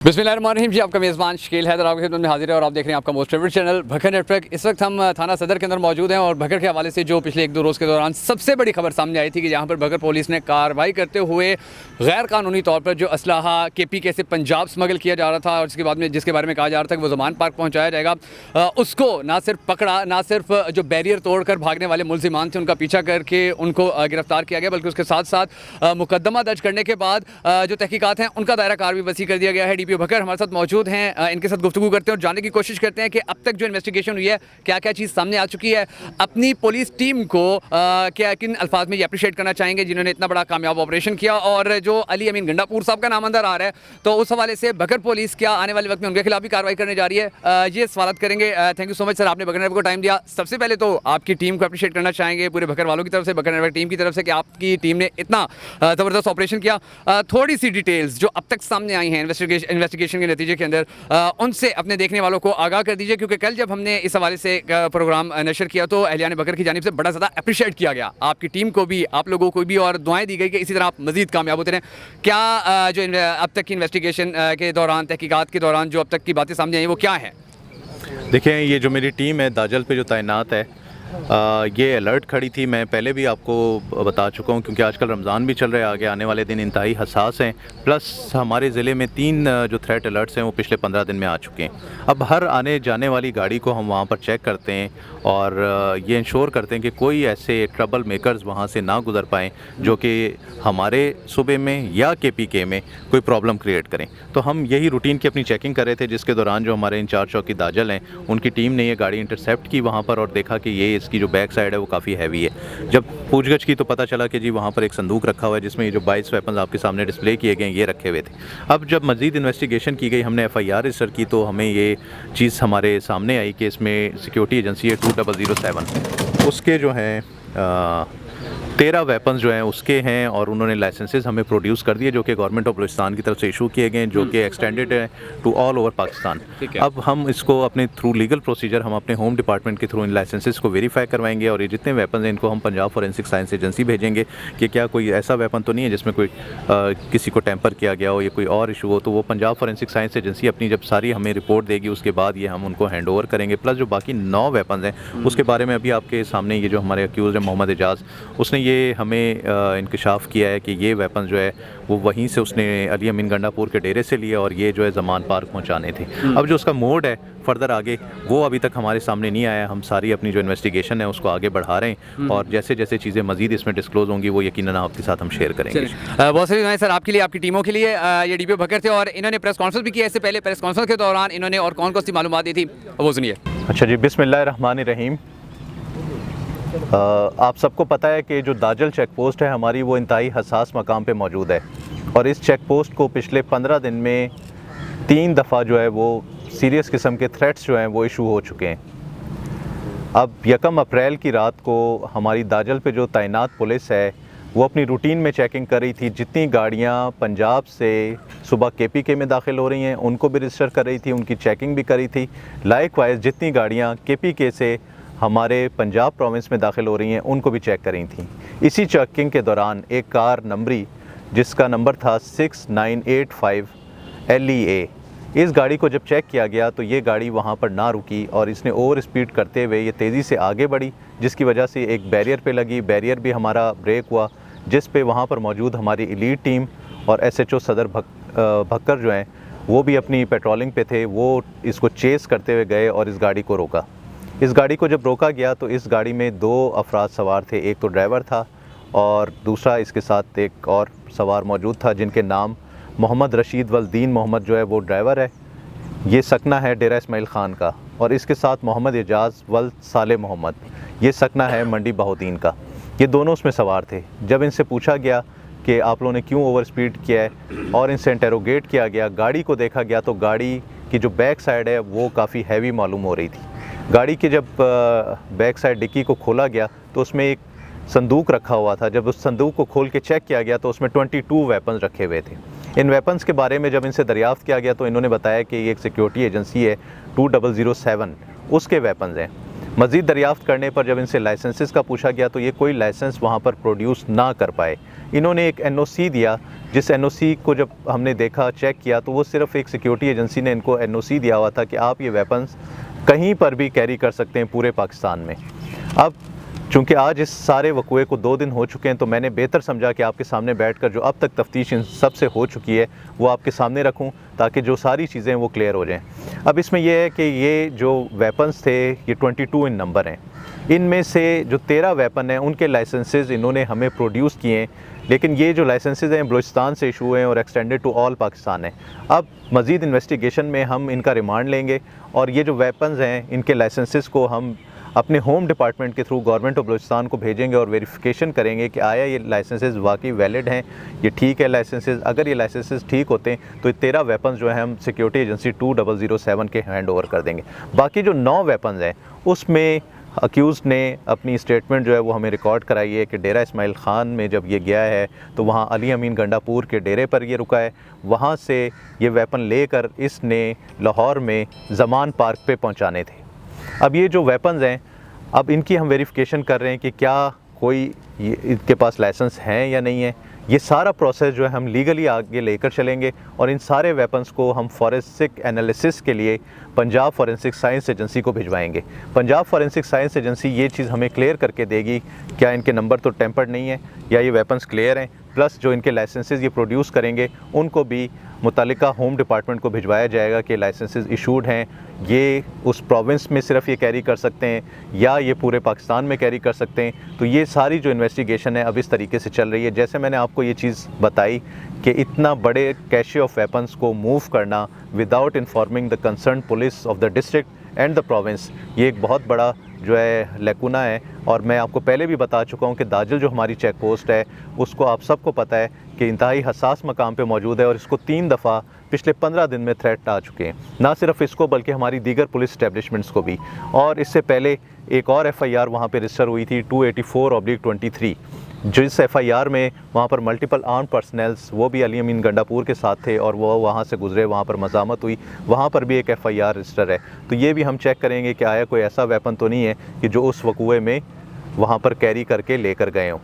बिस्मिल्लाहिर्रहमानिर्रहीम जी, आपका मेज़बान शकील हैदर आपकी खिदमत में हाजिर है और आप देख रहे हैं आपका मोस्ट फेवरेट चैनल भकर नेटवर्क। इस वक्त हम थाना सदर के अंदर मौजूद हैं और भकर के हवाले से जो पिछले एक दो रोज़ के दौरान सबसे बड़ी खबर सामने आई थी कि जहाँ पर भकर पुलिस ने कार्रवाई करते हुए गैर कानूनी तौर पर जो असलाहा KPK से पंजाब स्मगल किया जा रहा था और उसके बाद में जिसके बारे में कहा जा रहा था कि वो ज़मान पार्क पहुँचाया जाएगा, उसको ना सिर्फ पकड़ा, ना सिर्फ जो बैरियर तोड़ कर भागने वाले मुलजिमान थे उनका पीछा करके उनको गिरफ्तार किया गया, बल्कि उसके साथ साथ मुकदमा दर्ज करने के बाद जो तहकीकात हैं उनका दायरा कार भी वसी कर दिया गया है। DPO भकर हमारे साथ मौजूद हैं, इनके साथ गुफ्तगू करते हैं और जानने की कोशिश करते हैं कि अब तक जो इन्वेस्टिगेशन हुई है क्या क्या चीज़ सामने आ चुकी है। अपनी पुलिस टीम को क्या किन अल्फाज में ये अप्रिशिएट करना चाहेंगे जिन्होंने इतना बड़ा कामयाब ऑपरेशन किया, और जो अली अमीन गंडापुर साहब का नाम अंदर आ रहा है तो उस हवाले से भकर पुलिस क्या आने वाले वक्त में उनके खिलाफ भी कार्रवाई करने जा रही है, ये सवाल करेंगे। Thank you so much sir, आपने भकर नेटवर्क को टाइम दिया। सबसे पहले तो आपकी टीम को अप्रिशिएट करना चाहेंगे पूरे भकर वालों की तरफ से, भकर नेटवर्क टीम की तरफ से, कि आपकी टीम ने इतना ज़बरदस्त ऑपरेशन किया। थोड़ी सी डिटेल्स जो अब तक सामने आई हैं इन्वेस्टिगेशन के नतीजे के अंदर, उनसे अपने देखने वालों को आगाह कर दीजिए, क्योंकि कल जब हमने इस हवाले से प्रोग्राम नशर किया तो अहलियान बकर की जानिब से बड़ा ज़्यादा अप्रिशिएट किया गया, आपकी टीम को भी, आप लोगों को भी, और दुआएं दी गई कि इसी तरह आप मज़ीद कामयाब होते रहें। क्या जो अब तक की इन्वेस्टिगेशन के दौरान, तहकीकात के दौरान जो अब तक की बातें सामने आई वो क्या है? देखें, ये जो मेरी टीम है दाजल पे जो तैनात है, ये अलर्ट खड़ी थी। मैं पहले भी आपको बता चुका हूँ, क्योंकि आजकल रमज़ान भी चल रहा है, आगे आने वाले दिन इंतहाई हसास हैं। प्लस हमारे ज़िले में 3 जो थ्रेट अलर्ट्स हैं वो पिछले 15 दिन में आ चुके हैं। अब हर आने जाने वाली गाड़ी को हम वहाँ पर चेक करते हैं और ये इंश्योर करते हैं कि कोई ऐसे ट्रबल मेकर्स वहाँ से ना गुज़र पाएँ जो कि हमारे सूबे में या KPK में कोई प्रॉब्लम क्रिएट करें। तो हम यही रूटीन की अपनी चेकिंग कर रहे थे, जिसके दौरान जो हमारे इंचार्ज चौकी दाजल हैं उनकी टीम ने ये गाड़ी इंटरसेप्ट की वहाँ पर और देखा कि ये इसकी जो बैक साइड है वो काफ़ी हैवी है। जब पूछगछ की तो पता चला कि जी वहाँ पर एक संदूक रखा हुआ है जिसमें ये जो 22 वेपन्स आपके सामने डिस्प्ले किए गए ये रखे हुए थे। अब जब मज़ीद इन्वेस्टिगेशन की गई, हमने FIR रजिस्टर की, तो हमें ये चीज़ हमारे सामने आई कि इसमें सिक्योरिटी एजेंसी है 2007, उसके जो हैं 13 वेपन्स जो हैं उसके हैं और उन्होंने लाइसेंसेस हमें प्रोड्यूस कर दिए जो कि गवर्नमेंट ऑफ बलूचिस्तान की तरफ से इशू किए गए, जो कि एक्सटेंडेड है टू ऑल ओवर पाकिस्तान। अब हम इसको अपने थ्रू लीगल प्रोसीजर हम अपने होम डिपार्टमेंट के थ्रू इन लाइसेंसेस को वेरीफाई करवाएंगे और ये जितने वेपन्स हैं इनको हम पंजाब फॉरेंसिक साइंस एजेंसी भेजेंगे कि क्या कोई ऐसा वेपन तो नहीं है जिसमें कोई किसी को टेम्पर किया गया हो या कोई और इशू हो। तो वो पंजाब फॉरेंसिक साइंस एजेंसी अपनी जब सारी हमें रिपोर्ट देगी उसके बाद ये हम उनको हैंड ओवर करेंगे। प्लस जो बाकी 9 वेपन्स हैं उसके बारे में अभी आपके सामने ये जो हमारे अक्यूज़ है मोहम्मद एजाज़, उसने ये हमें इंकशाफ किया है कि ये वेपन जो है वो वहीं से उसने अली अमीन गंडापुर के डेरे से लिए और ये जो है ज़मान पार्क पहुंचाने थे। अब जो उसका मोड है फर्दर आगे वो अभी तक हमारे सामने नहीं आया। हम सारी अपनी जो इन्वेस्टिगेशन है उसको आगे बढ़ा रहे हैं और जैसे जैसे चीज़ें मजीद इसमें डिस्क्लोज होंगी वो यकीनन आपके साथ हम शेयर करेंगे। बहुत सारी दुआएं सर आपके लिए, आपकी टीमों के लिए। ये DPO भकर थे और इन्होंने प्रेस कॉन्फ्रेंस भी किया। इससे पहले प्रेस कॉन्फ्रेंस के दौरान इन्होंने और कौन कौन सी मालूमात दी थी वो सुनिए। अच्छा जी, बिस्मिल्लाहिर्रहमानिर्रहीम। आप सबको पता है कि जो दाजल चेक पोस्ट है हमारी वो इंतहाई हसास मकाम पे मौजूद है और इस चेक पोस्ट को पिछले 15 दिन में 3 दफ़ा जो है वो सीरियस किस्म के थ्रेट्स जो हैं वो इशू हो चुके हैं। अब 1 अप्रैल की रात को हमारी दाजल पे जो तैनात पुलिस है वो अपनी रूटीन में चेकिंग कर रही थी। जितनी गाड़ियाँ पंजाब से सुबह KPK में दाखिल हो रही हैं उनको भी रजिस्टर कर रही थी, उनकी चेकिंग भी करी थी। लाइकवाइज जितनी गाड़ियाँ KPK से हमारे पंजाब प्रोविंस में दाखिल हो रही हैं उनको भी चेक कर रही थी। इसी चेकिंग के दौरान एक कार नंबरी जिसका नंबर था 6985 LEA, इस गाड़ी को जब चेक किया गया तो ये गाड़ी वहाँ पर ना रुकी और इसने ओवर स्पीड करते हुए ये तेज़ी से आगे बढ़ी, जिसकी वजह से एक बैरियर पे लगी। बैरियर भी हमारा ब्रेक हुआ, जिस पे वहाँ पर मौजूद हमारी एलीट टीम और SHO सदर भक्कर जो हैं वो भी अपनी पेट्रोलिंग पे थे। वो इसको चेस करते हुए गए और इस गाड़ी को रोका। इस गाड़ी को जब रोका गया तो इस गाड़ी में 2 अफराद सवार थे, एक तो ड्राइवर था और दूसरा इसके साथ एक और सवार मौजूद था जिनके नाम मोहम्मद रशीद वल्दीन मोहम्मद जो है वो ड्राइवर है, ये सकना है डेरा इस्माइल ख़ान का, और इसके साथ मोहम्मद एजाज़ वल साले मोहम्मद, ये सकना है मंडी बहाउद्दीन का। ये दोनों उसमें सवार थे। जब इनसे पूछा गया कि आप लोगों ने क्यों ओवर स्पीड किया है और इनसे इंटेरोगेट किया गया, गाड़ी को देखा गया तो गाड़ी की जो बैक साइड है वो काफ़ी हैवी मालूम हो रही थी। गाड़ी के जब बैक साइड डिक्की को खोला गया तो उसमें एक संदूक रखा हुआ था। जब उस संदूक को खोल के चेक किया गया तो उसमें 22 वेपन्स रखे हुए थे। इन वेपन्स के बारे में जब इनसे दरियाफ्त किया गया तो इन्होंने बताया कि ये एक सिक्योरिटी एजेंसी है 2007, उसके वेपन्स हैं। मज़ीद दरियाफ्त करने पर जब इनसे लाइसेंसेस का पूछा गया तो ये कोई लाइसेंस वहाँ पर प्रोड्यूस ना कर पाए। इन्होंने एक एनओसी दिया, जिस एनओसी को जब हमने देखा, चेक किया, तो वो सिर्फ एक सिक्योरिटी एजेंसी ने इनको एनओसी दिया हुआ था कि आप ये वेपन्स कहीं पर भी कैरी कर सकते हैं पूरे पाकिस्तान में। अब चूँकि आज इस सारे वक़ूए को 2 दिन हो चुके हैं, तो मैंने बेहतर समझा कि आपके सामने बैठकर जो अब तक तफ्तीश इन सब से हो चुकी है वो आपके सामने रखूं, ताकि जो सारी चीज़ें वो क्लियर हो जाएं। अब इसमें यह है कि ये जो वेपन्स थे ये 22 इन नंबर हैं। इनमें से जो 13 वेपन हैं उनके लाइसेंसेस इन्होंने हमें प्रोड्यूस किए हैं, लेकिन ये जो लाइसेंसेस हैं बलूचिस्तान से इशू हैं और एक्सटेंडेड टू ऑल पाकिस्तान है। अब मज़ीद इन्वेस्टिगेशन में हम इनका रिमांड लेंगे और ये जो वेपन्स हैं इनके लाइसेंसेस को हम अपने होम डिपार्टमेंट के थ्रू गवर्नमेंट ऑफ बलूचिस्तान को भेजेंगे और वेरिफिकेशन करेंगे कि आया ये लाइसेंसेस वाकई वैलिड हैं, ये ठीक है लाइसेंसेस। अगर ये लाइसेंसेस ठीक होते हैं तो ये 13 वेपन्स जो हैं हम सिक्योरिटी एजेंसी 2007 के हैंड ओवर कर देंगे। बाकी जो 9 वेपन्स हैं उसमें अक्यूज़ ने अपनी स्टेटमेंट जो है वो हमें रिकॉर्ड कराई है कि डेरा इस्माइल ख़ान में जब ये गया है तो वहाँ अली अमीन गंडापुर के डेरे पर ये रुका है, वहाँ से ये वेपन लेकर इसने लाहौर में ज़मान पार्क पे पहुँचाने थे। अब ये जो वेपन्स हैं अब इनकी हम वेरिफिकेशन कर रहे हैं कि क्या कोई इनके पास लाइसेंस हैं या नहीं है। ये सारा प्रोसेस जो है हम लीगली आगे लेकर चलेंगे और इन सारे वेपन्स को हम फॉरेंसिक एनालिसिस के लिए पंजाब फॉरेंसिक साइंस एजेंसी को भिजवाएंगे। पंजाब फॉरेंसिक साइंस एजेंसी ये चीज़ हमें क्लियर करके देगी क्या इनके नंबर तो टेम्पर्ड नहीं है या ये वेपन्स क्लियर हैं, प्लस जो इनके लाइसेंसेस ये प्रोड्यूस करेंगे उनको भी मुतल्लिका होम डिपार्टमेंट को भिजवाया जाएगा कि लाइसेंसेस इशूड हैं, ये उस प्रोविंस में सिर्फ ये कैरी कर सकते हैं या ये पूरे पाकिस्तान में कैरी कर सकते हैं। तो ये सारी जो इन्वेस्टिगेशन है अब इस तरीके से चल रही है। जैसे मैंने आपको ये चीज़ बताई कि इतना बड़े कैशे ऑफ वेपन्स को मूव करना without informing the concern police of the district and the province, ये एक बहुत बड़ा जो है लेकुना है। और मैं आपको पहले भी बता चुका हूँ कि दाजल जो हमारी चेक पोस्ट है उसको आप सबको पता है कि इंतहाई हसास मकाम पे मौजूद है और इसको 3 दफ़ा पिछले 15 दिन में थ्रेट आ चुके हैं, ना सिर्फ इसको बल्कि हमारी दीगर पुलिस इस्टेब्लिशमेंट्स को भी। और इससे पहले एक और FIR वहाँ पे रजिस्टर हुई थी 284/23, जिस FIR में वहाँ पर मल्टीपल आर्म पर्सनल्स वो भी अली अमीन गंडापुर के साथ थे और वो वहाँ से गुजरे, वहाँ पर मज़ामत हुई, वहाँ पर भी एक FIR रजिस्टर है। तो ये भी हम चेक करेंगे कि आया कोई ऐसा वेपन तो नहीं है कि जो उस वकूए में वहाँ पर कैरी करके लेकर गए हों।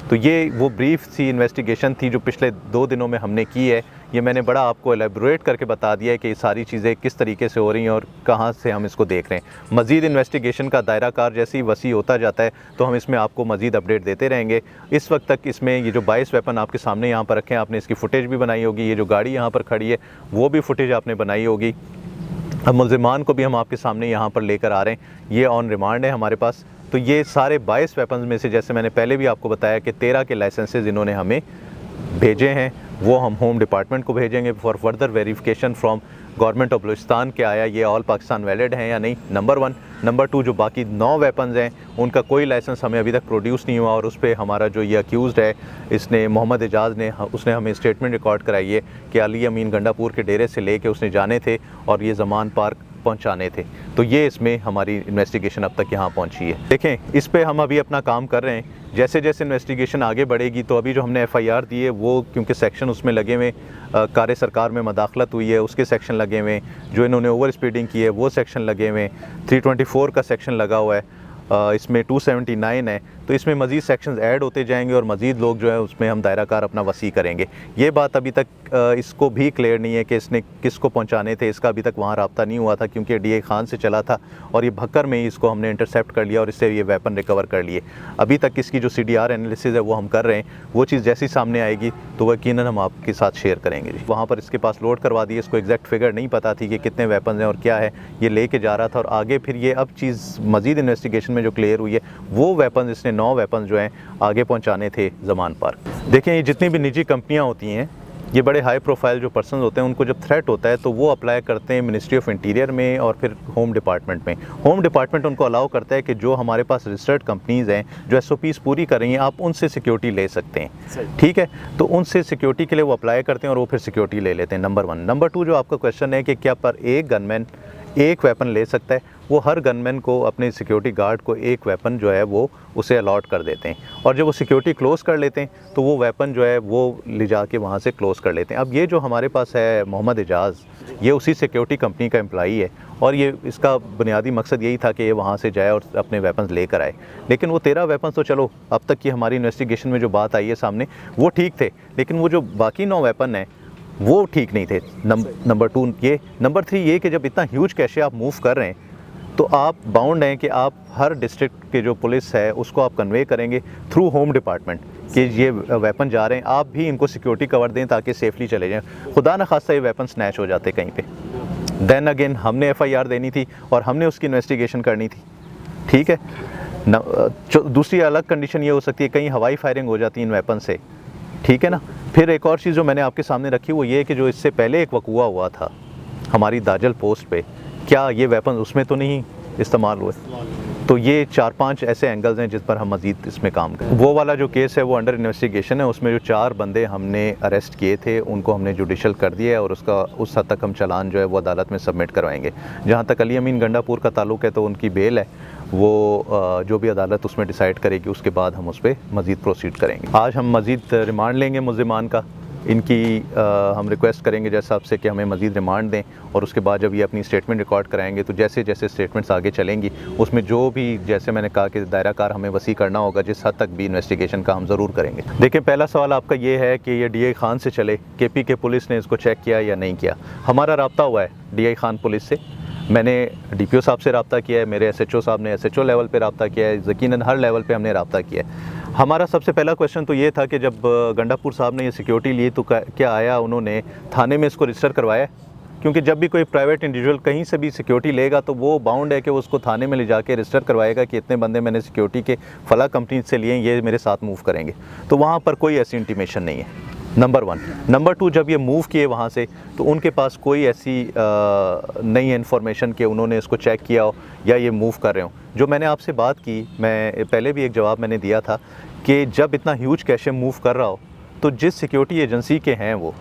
तो ये वो ब्रीफ सी इन्वेस्टिगेशन थी जो पिछले 2 दिनों में हमने की है। ये मैंने बड़ा आपको एलेबोरेट करके बता दिया है कि ये सारी चीज़ें किस तरीके से हो रही हैं और कहाँ से हम इसको देख रहे हैं। मज़ीद इन्वेस्टिगेशन का दायरा कार जैसे ही वसी होता जाता है तो हम इसमें आपको मज़ीद अपडेट देते रहेंगे। इस वक्त तक इसमें ये जो 22 वेपन आपके सामने यहाँ पर रखे हैं, आपने इसकी फुटेज भी बनाई होगी, ये जो गाड़ी यहाँ पर खड़ी है वो भी फुटेज आपने बनाई होगी। अब मुल्ज़िमान को भी हम आपके सामने यहाँ पर लेकर आ रहे हैं, ये ऑन रिमांड है हमारे पास। तो ये सारे 22 वेपन्स में से जैसे मैंने पहले भी आपको बताया कि 13 के लाइसेंसेस इन्होंने हमें भेजे हैं, वो हम होम डिपार्टमेंट को भेजेंगे for further verification from government of Balochistan के आया ये ऑल पाकिस्तान वैलिड हैं या नहीं, नंबर 1। नंबर 2, जो बाकी 9 वेपन्स हैं उनका कोई लाइसेंस हमें अभी तक प्रोड्यूस नहीं हुआ और उस पर हमारा जो ये अक्यूज़ड है इसने मोहम्मद एजाज़ ने उसने हमें स्टेटमेंट रिकॉर्ड कराई है कि अली अमीन गंडापुर के डेरे से लेके उसने जाने थे और ये ज़मान पार्क पहुंचाने थे। तो ये इसमें हमारी इन्वेस्टिगेशन अब तक यहाँ पहुंची है। देखें, इस पे हम अभी अपना काम कर रहे हैं। जैसे जैसे इन्वेस्टिगेशन आगे बढ़ेगी तो अभी जो हमने FIR दी है वो क्योंकि सेक्शन उसमें लगे हुए, कार्य सरकार में मदाखलत हुई है उसके सेक्शन लगे हुए, जो इन्होंने ओवर स्पीडिंग की है वो सेक्शन लगे हुए, 324 का सेक्शन लगा हुआ है, इसमें 279 है। तो इसमें मज़ीद सेक्शंस ऐड होते जाएंगे और मज़ीद लोग जो है उसमें हम दायरा कार अपना वसी करेंगे। ये बात अभी तक इसको भी क्लियर नहीं है कि इसने किसको पहुंचाने थे, इसका अभी तक वहाँ रब्ता नहीं हुआ था क्योंकि DA खान से चला था और ये भक्कर में ही इसको हमने इंटरसेप्ट कर लिया और इससे ये वेपन रिकवर कर लिए। अभी तक इसकी जो CDR एनालिसिस है वो हम कर रहे हैं, वो चीज़ जैसी सामने आएगी तो यकीनन हम आपके साथ शेयर करेंगे। जी, वहाँ पर इसके पास लोड करवा दिए, इसको एग्जैक्ट फिगर नहीं पता थी कि कितने वेपन हैं और क्या है, ये लेके जा रहा था और आगे फिर ये अब चीज़ मज़ीद इन्वेस्टिगेशन में जो क्लियर हुई है वो वेपन इसने 9 वेपन जो हैं आगे पहुंचाने थे ज़मान पार्क। देखें, ये जितनी भी निजी कंपनियां होती हैं, ये बड़े हाई प्रोफाइल जो पर्सन होते हैं उनको जब थ्रेट होता है तो वो अप्लाई करते हैं मिनिस्ट्री ऑफ इंटीरियर में और फिर होम डिपार्टमेंट में। होम डिपार्टमेंट उनको अलाउ करता है कि जो हमारे पास रजिस्टर्ड कंपनीज़ हैं जो SOPs पूरी कर रही हैं आप उनसे सिक्योरिटी ले सकते हैं, ठीक है। तो उनसे सिक्योरिटी के लिए वो अप्लाई करते हैं और वो फिर सिक्योरिटी ले लेते हैं, नंबर 1। नंबर 2, जो आपका क्वेश्चन है कि क्या पर एक गनमैन एक वेपन ले सकता है, वो हर गनमैन को अपने सिक्योरिटी गार्ड को एक वेपन जो है वो उसे अलॉट कर देते हैं और जब वो सिक्योरिटी क्लोज़ कर लेते हैं तो वो वेपन जो है वो ले जा के वहाँ से क्लोज़ कर लेते हैं। अब ये जो हमारे पास है मोहम्मद एजाज़, ये उसी सिक्योरिटी कंपनी का एम्प्लॉई है और ये इसका बुनियादी मकसद यही था कि ये वहाँ से जाए और अपने वेपन्स लेकर आए। लेकिन वो 13 वेपन्स तो चलो अब तक की हमारी इन्वेस्टिगेशन में जो बात आई है सामने वो ठीक थे, लेकिन वो जो बाकी 9 वेपन हैं वो ठीक नहीं थे। नंबर 2 ये, नंबर 3 ये कि जब इतना ह्यूज कैशे आप मूव कर रहे हैं तो आप बाउंड हैं कि आप हर डिस्ट्रिक्ट के जो पुलिस है उसको आप कन्वे करेंगे थ्रू होम डिपार्टमेंट कि ये वेपन जा रहे हैं, आप भी इनको सिक्योरिटी कवर दें ताकि सेफली चले जाएं। खुदा न खास्ता ये वेपन स्नैच हो जाते कहीं पे, देन अगेन हमने FIR देनी थी और हमने उसकी इन्वेस्टिगेशन करनी थी। ठीक है दूसरी अलग कंडीशन ये हो सकती है कहीं हवाई फायरिंग हो जाती है इन वेपन से, ठीक है ना। फिर एक और चीज़ जो मैंने आपके सामने रखी वो ये है कि जो इससे पहले एक वकूआ हुआ था हमारी दाजल पोस्ट पे, क्या ये वेपन उसमें तो नहीं इस्तेमाल हुए? तो ये 4-5 ऐसे एंगल्स हैं जिस पर हम मज़ीद इसमें काम करें। वो वाला जो केस है वो अंडर इन्वेस्टिगेशन है, उसमें जो 4 बंदे हमने अरेस्ट किए थे उनको हमने जुडिशल कर दिया है और उसका उस हद तक हम चालान जो है वो अदालत में सबमिट करवाएंगे। जहाँ तक अली अमीन गंडापुर का ताल्लुक़ है तो उनकी बेल है, वो जो भी अदालत उसमें डिसाइड करेगी उसके बाद हम उस पर मज़ीद प्रोसीड करेंगे। आज हम मज़ीद रिमांड लेंगे मुल्ज़िमान का, इनकी हम रिक्वेस्ट करेंगे जज साहब से कि हमें मज़ीद रिमांड दें और उसके बाद जब ये अपनी स्टेटमेंट रिकॉर्ड कराएंगे तो जैसे जैसे स्टेटमेंट्स आगे चलेंगी उसमें जो भी, जैसे मैंने कहा कि दायरा कार हमें वसी करना होगा, जिस हद तक भी इन्वेस्टिगेशन का हम ज़रूर करेंगे। देखिए पहला सवाल आपका ये है कि ये DI खान से चले, KP के पुलिस ने इसको चेक किया या नहीं किया। हमारा रब्ता हुआ है DI खान पुलिस से, मैंने DPO साहब से रब्ता किया है, मेरे SHO साहब ने SHO लेवल पे रब्ता किया है, यकीनन हर लेवल पे हमने रब्ता किया है। हमारा सबसे पहला क्वेश्चन तो ये था कि जब गंडापुर साहब ने ये सिक्योरिटी ली तो क्या आया उन्होंने थाने में इसको रजिस्टर करवाया? क्योंकि जब भी कोई प्राइवेट इंडिविजुअल कहीं से भी सिक्योरिटी लेगा तो वो बाउंड है कि वो उसको थाने में ले जाके रजिस्टर करवाएगा कि इतने बंदे मैंने सिक्योरिटी के फला कंपनी से लिए, ये मेरे साथ मूव करेंगे। तो वहाँ पर कोई ऐसी इंटीमेशन नहीं है, नंबर 1। नंबर 2, जब ये मूव किए वहाँ से तो उनके पास कोई ऐसी नई इन्फॉर्मेशन कि उन्होंने इसको चेक किया हो या ये मूव कर रहे हो। जो मैंने आपसे बात की, मैं पहले भी एक जवाब मैंने दिया था कि जब इतना ह्यूज कैशे मूव कर रहा हो तो जिस सिक्योरिटी एजेंसी के हैं वो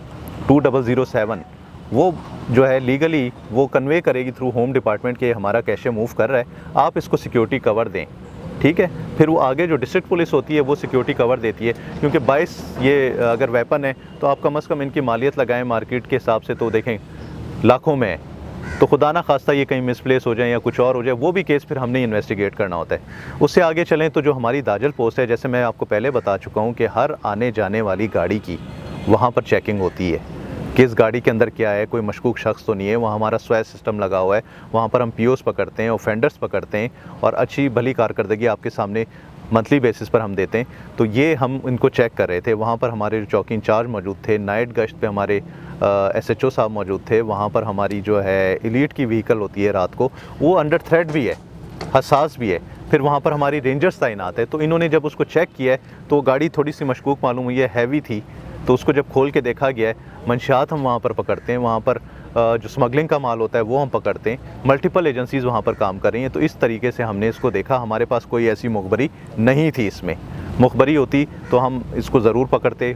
2007 वो जो है लीगली वो कन्वे करेगी थ्रू होम डिपार्टमेंट के हमारा कैशे मूव कर रहा है, आप इसको सिक्योरिटी कवर दें, ठीक है। फिर वो आगे जो डिस्ट्रिक्ट पुलिस होती है वो सिक्योरिटी कवर देती है, क्योंकि 22 ये अगर वेपन है तो आप कम से कम इनकी मालियत लगाएं मार्केट के हिसाब से तो देखें लाखों में है, तो खुदा ना खास्ता ये कहीं मिसप्लेस हो जाए या कुछ और हो जाए, वो भी केस फिर हमने इन्वेस्टिगेट करना होता है। उससे आगे चलें तो जो हमारी दाजल पोस्ट है, जैसे मैं आपको पहले बता चुका हूँ कि हर आने जाने वाली गाड़ी की वहाँ पर चेकिंग होती है कि इस गाड़ी के अंदर क्या है, कोई मशकूक शख्स तो नहीं है। वहाँ हमारा स्वैच सिस्टम लगा हुआ है, वहाँ पर हम POs पकड़ते हैं, ऑफेंडर्स पकड़ते हैं और अच्छी भली कारकर्दगी आपके सामने मंथली बेसिस पर हम देते हैं। तो ये हम इनको चेक कर रहे थे। वहाँ पर हमारे चौकी इंचार्ज मौजूद थे, नाइट गश्त पे हमारे SHO साहब मौजूद थे। वहाँ पर हमारी जो है एलीट की व्हीकल होती है रात को, वो अंडर थ्रेट भी है, हसास भी है। फिर वहाँ पर हमारी रेंजर्स तैनात है। तो इन्होंने जब उसको चेक किया है तो गाड़ी थोड़ी सी मशकूक मालूम हुई है, हैवी थी, तो उसको जब खोल के देखा गया है, मंशियात हम वहाँ पर पकड़ते हैं, वहाँ पर जो स्मगलिंग का माल होता है वो हम पकड़ते हैं। मल्टीपल एजेंसीज़ वहाँ पर काम कर रही हैं। तो इस तरीके से हमने इसको देखा, हमारे पास कोई ऐसी मुखबरी नहीं थी। इसमें मुखबरी होती तो हम इसको ज़रूर पकड़ते,